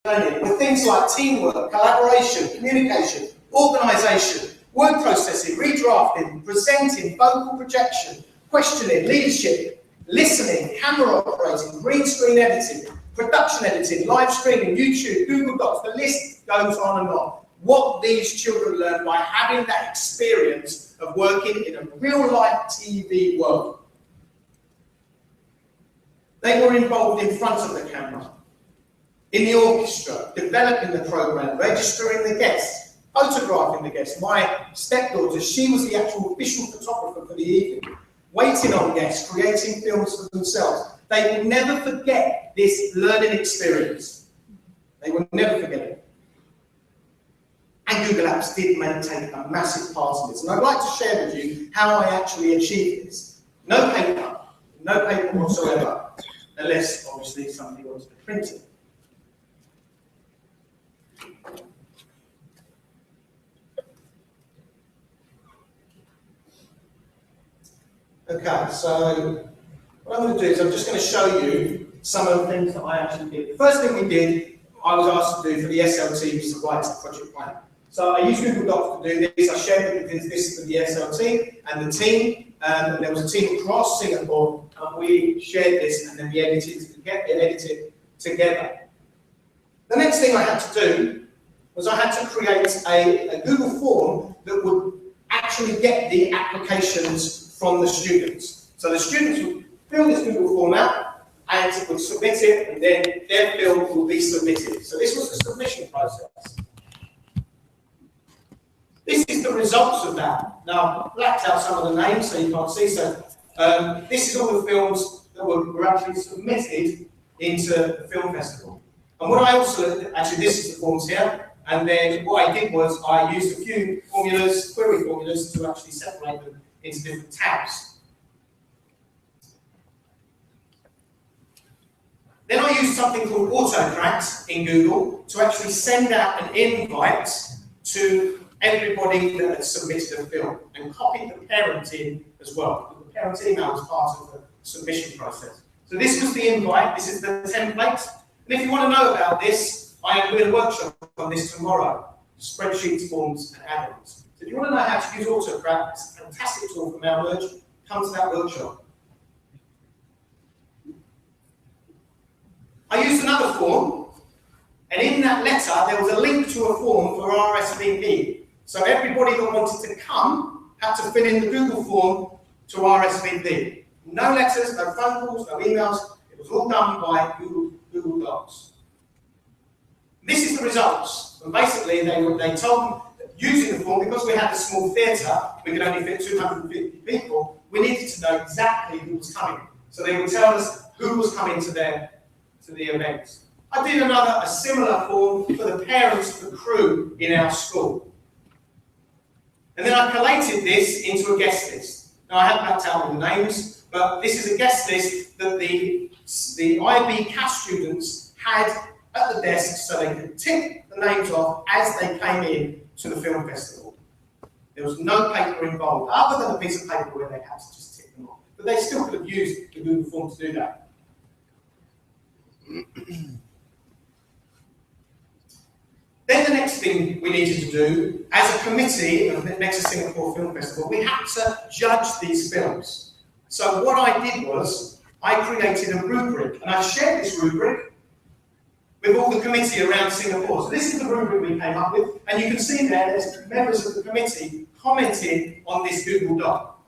learning with things like teamwork, collaboration, communication, organisation, word processing, redrafting, presenting, vocal projection, questioning, leadership, listening, camera operating, green screen editing, production editing, live streaming, YouTube, Google Docs, the list goes on and on. What these children learn by having that experience of working in a real-life TV world. They were involved in front of the camera, in the orchestra, developing the programme, registering the guests, photographing the guests. My stepdaughter, she was the actual official photographer for the evening, waiting on guests, creating films for themselves. They will never forget this learning experience. They will never forget it. And Google Apps did take a massive part of this. And I'd like to share with you how I actually achieved this. No paper whatsoever, unless obviously somebody wants to print it. Okay, so what I'm going to do is I'm just going to show you some of the things that I actually did. The first thing we did, I was asked to do for the SLT was to write a project plan. So I used Google Docs to do this. I shared it with this for the SLT and the team. And there was a team across Singapore, and we shared this, and then we edited it together. The next thing I had to do was I had to create a Google form that would actually get the applications from the students. So the students would fill this Google form out, and it would submit it, and then their film will be submitted. So this was the submission process. This is the results of that. Now, I've blacked out some of the names so you can't see. So this is all the films that were actually submitted into the film festival. And what I also, actually this is the forms here, and then what I did was I used a few formulas, query formulas, to actually separate them into different tabs. Then I used something called autocorrect in Google to actually send out an invite to everybody that had submitted a film and copied the parent in as well. The parent email was part of the submission process. So this was the invite, this is the template. And if you want to know about this, I am doing a workshop on this tomorrow. Spreadsheets, forms, and add-ons. So if you want to know how to use autocorrect, it's a fantastic tool from our merge, come to that workshop. I used another form, and in that letter there was a link to a form for RSVP. So everybody that wanted to come had to fill in the Google form to RSVP. No letters, no phone calls, no emails. It was all done by Google Docs. This is the results. And basically, they told them that using the form, because we had a small theatre, we could only fit 250 people, we needed to know exactly who was coming. So they would tell us who was coming to the event. I did a similar form for the parents of the crew in our school. And then I collated this into a guest list. Now I haven't mapped out all the names, but this is a guest list that the IB CAS students had at the desk so they could tick the names off as they came in to the film festival. There was no paper involved, other than a piece of paper where they had to just tick them off. But they still could have used the Google form to do that. Then the next thing we needed to do, as a committee of the Nexus Singapore Film Festival, we had to judge these films. So what I did was, I created a rubric, and I shared this rubric with all the committee around Singapore. So this is the rubric we came up with, and you can see there's members of the committee commenting on this Google Doc.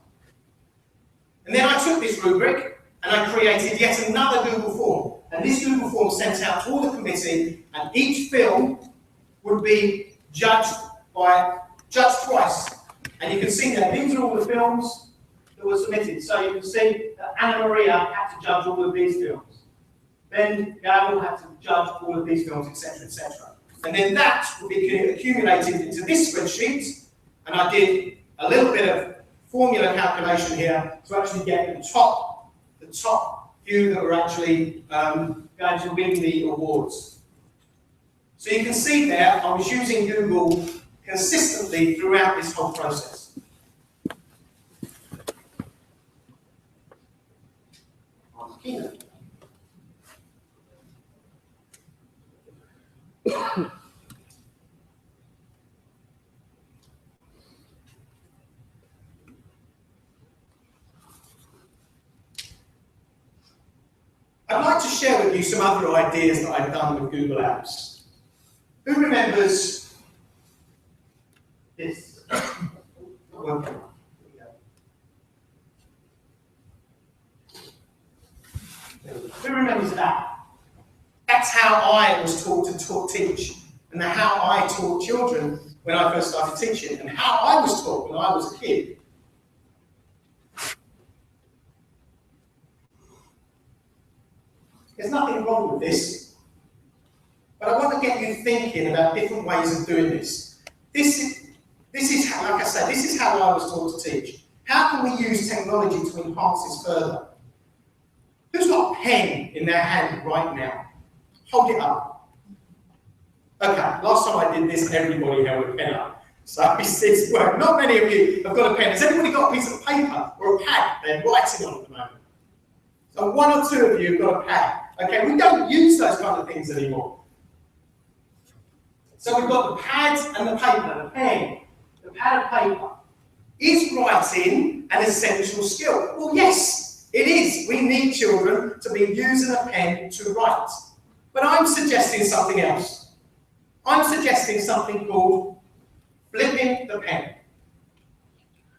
And then I took this rubric, and I created yet another Google form. And this Google form sent out to all the committee, and each film would be judged twice. And you can see that these are all the films that were submitted. So you can see that Anna Maria had to judge all of these films. Then Gabriel had to judge all of these films, etc., etc. And then that would be accumulated into this spreadsheet. And I did a little bit of formula calculation here to actually get the top few that were actually going to win the awards. So you can see there, I was using Google consistently throughout this whole process. I'd like to share with you some other ideas that I've done with Google Apps. Who remembers this? Who remembers that? That's how I was taught to teach, and how I taught children when I first started teaching, and how I was taught when I was a kid. There's nothing wrong with this, but I want to get you thinking about different ways of doing this. This is how, like I say, this is how I was taught to teach. How can we use technology to enhance this further? Who's got a pen in their hand right now? Hold it up. Okay, last time I did this, everybody held a pen up. So it's worked. Not many of you have got a pen. Has anybody got a piece of paper or a pad they're writing on at the moment? So one or two of you have got a pad. Okay, we don't use those kind of things anymore. So we've got the pad and the paper, the pen, the pad of paper. Is writing an essential skill? Well, yes, it is. We need children to be using a pen to write. But I'm suggesting something else. I'm suggesting something called flipping the pen.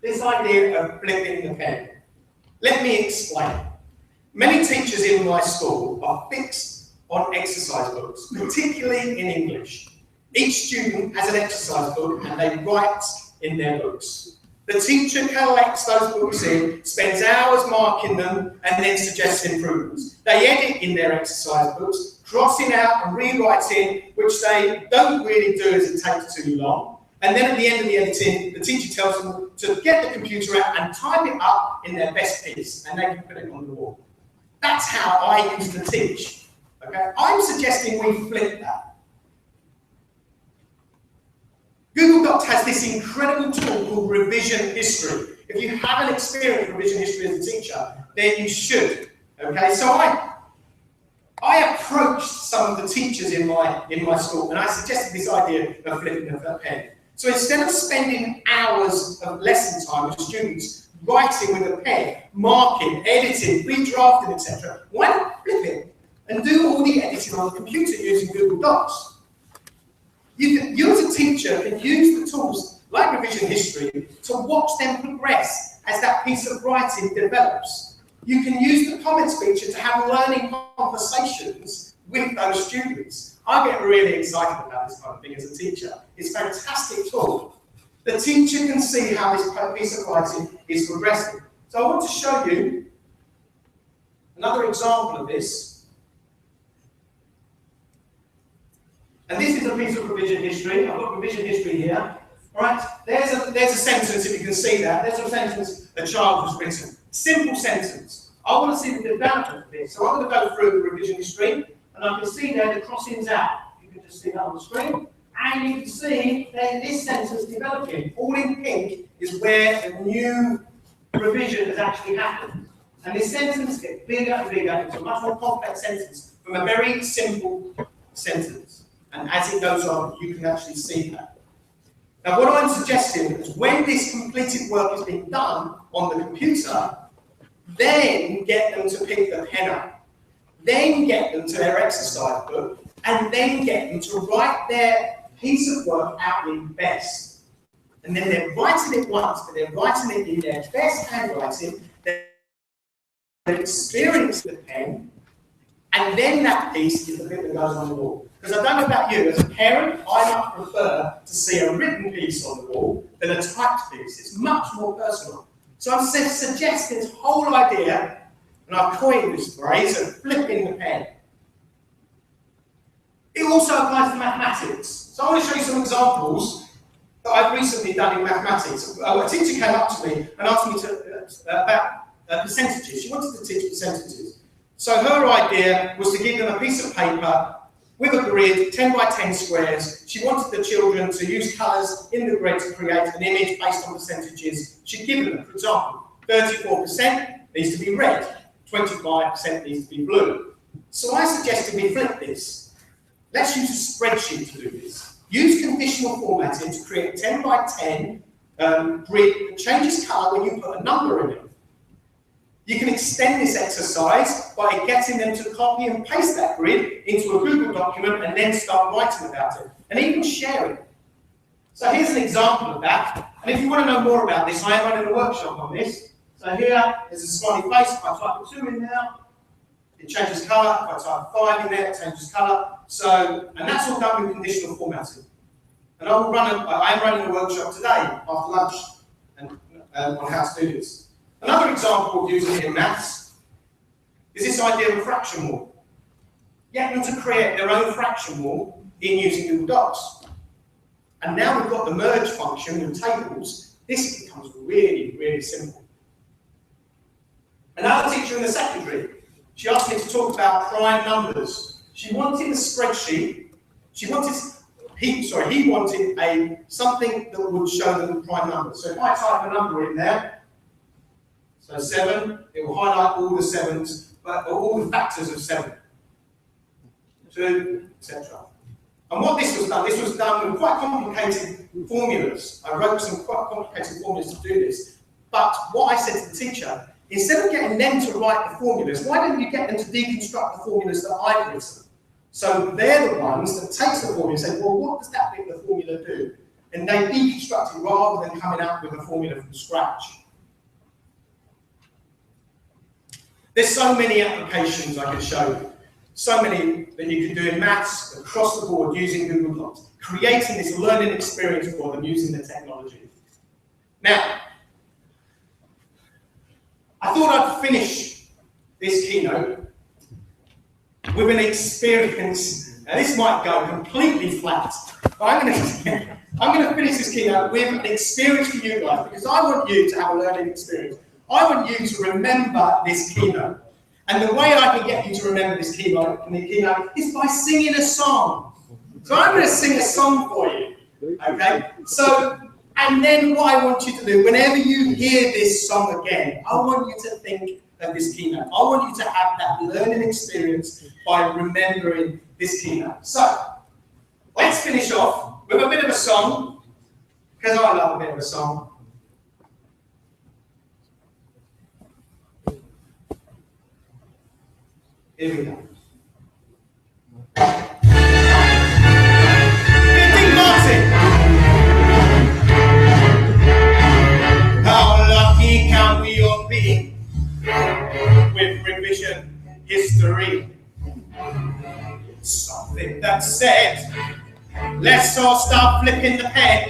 This idea of flipping the pen. Let me explain. Many teachers in my school are fixed on exercise books, particularly in English. Each student has an exercise book and they write in their books. The teacher collects those books in, spends hours marking them, and then suggests improvements. They edit in their exercise books, crossing out and rewriting, which they don't really do as it takes too long. And then at the end of the editing, the teacher tells them to get the computer out and type it up in their best piece, and they can put it on the wall. That's how I used to teach. Okay? I'm suggesting we flip that. Google Docs has this incredible tool called revision history. If you haven't experienced revision history as a teacher, then you should. Okay, so I approached some of the teachers in my school, and I suggested this idea of flipping the pen. So instead of spending hours of lesson time with students writing with a pen, marking, editing, redrafting, etc., why not flip it and do all the editing on the computer using Google Docs? You as a teacher can use the tools like revision history to watch them progress as that piece of writing develops. You can use the comments feature to have learning conversations with those students. I get really excited about this kind of thing as a teacher. It's a fantastic tool. The teacher can see how this piece of writing is progressing. So I want to show you another example of this. And this is a piece of revision history. I've got revision history here. All right, there's a sentence, if you can see that. There's a sentence a child has written. Simple sentence. I want to see the development of this. So I'm going to go through the revision history, and I can see there the crossings out. You can just see that on the screen. And you can see that this sentence developing. All in pink is where a new revision has actually happened. And this sentence gets bigger and bigger into a much more complex sentence from a very simple sentence. And as it goes on, you can actually see that. Now, what I'm suggesting is when this completed work has been done on the computer, then get them to pick the pen up, then get them to their exercise book, and then get them to write their piece of work out in best. And then they're writing it once, but they're writing it in their best handwriting, they're experiencing the pen, and then that piece is the bit that goes on the wall. Because I don't know about you, as a parent, I much prefer to see a written piece on the wall than a typed piece. It's much more personal. So I'm suggesting this whole idea, and I've coined this phrase of flipping the pen. It also applies to mathematics. So I want to show you some examples that I've recently done in mathematics. A teacher came up to me and asked me about percentages. She wanted to teach percentages. So her idea was to give them a piece of paper with a grid, 10 by 10 squares. She wanted the children to use colours in the grid to create an image based on percentages she'd given them. For example, 34% needs to be red, 25% needs to be blue. So I suggested we flip this. let's use a spreadsheet to do this. Use conditional formatting to create a 10 by 10 grid that changes colour when you put a number in it. You can extend this exercise by getting them to copy and paste that grid into a Google document and then start writing about it, and even share it. So here's an example of that. And if you want to know more about this, I am running a workshop on this. So here is a smiley face. If I type a 2 in there, it changes colour. If I type 5 in there, it changes colour. So, and that's all done with conditional formatting. And I am running a workshop today after lunch on how to do this. Another example of using it in maths is this idea of a fraction wall. Get them to create their own fraction wall in using Google Docs. And now we've got the merge function with tables, this becomes really, really simple. Another teacher in the secondary, she asked me to talk about prime numbers. She wanted a spreadsheet. He wanted something that would show them the prime numbers. So if I type a number in there, so 7, it will highlight all the 7s, but all the factors of 7, 2, etc. And what this was done with quite complicated formulas. I wrote some quite complicated formulas to do this. But what I said to the teacher, instead of getting them to write the formulas, why don't you get them to deconstruct the formulas that I've written? So they're the ones that takes the formula and say, well, what does that bit of the formula do? And they deconstruct it rather than coming out with a formula from scratch. There's so many applications I can show you. So many that you can do in maths, across the board, using Google Docs. Creating this learning experience for them using the technology. Now, I thought I'd finish this keynote with an experience. Now, this might go completely flat, but I'm going to finish this keynote with an experience for you guys, because I want you to have a learning experience. I want you to remember this keynote. And the way I can get you to remember this keynote is by singing a song. So I'm going to sing a song for you. Okay? So, and then what I want you to do, whenever you hear this song again, I want you to think of this keynote. I want you to have that learning experience by remembering this keynote. So, let's finish off with a bit of a song, because I love a bit of a song. Here we go. How lucky can we all be with revision history? Something that said, let's all start flipping the pen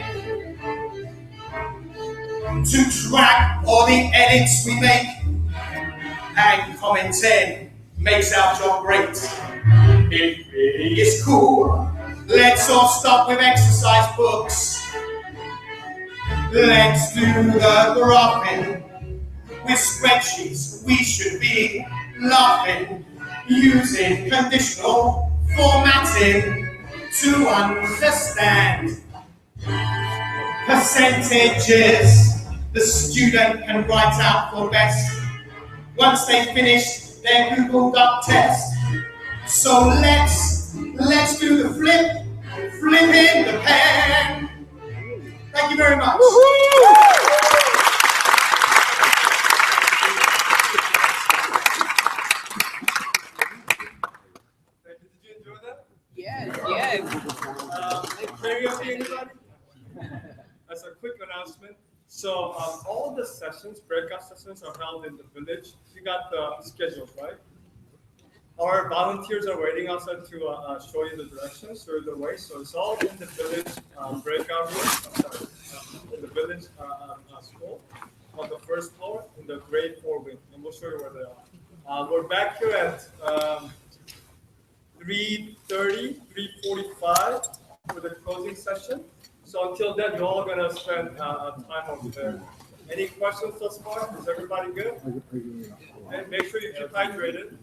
to track all the edits we make, and commenting makes our job great. It really is cool. Let's all start with exercise books. Let's do the graphing. With spreadsheets, we should be laughing, using conditional formatting to understand percentages the student can write out for best once they finish their Google Doc test. So let's do the flipping the pen. Thank you very much. Did you enjoy that? Yes. Very okay, anybody? As a quick announcement, so all the sessions, breakout sessions, are held in the village. You got the schedule, right? Our volunteers are waiting outside to show you the directions, show you the way. So it's all in the village breakout room, in the village school on the first floor in the grade 4 wing, and we'll show you where they are. We're back here at 3:30, 3:45 for the closing session. So until then, you're all going to spend time over there. Any questions thus far? Is everybody good? And make sure you keep hydrated.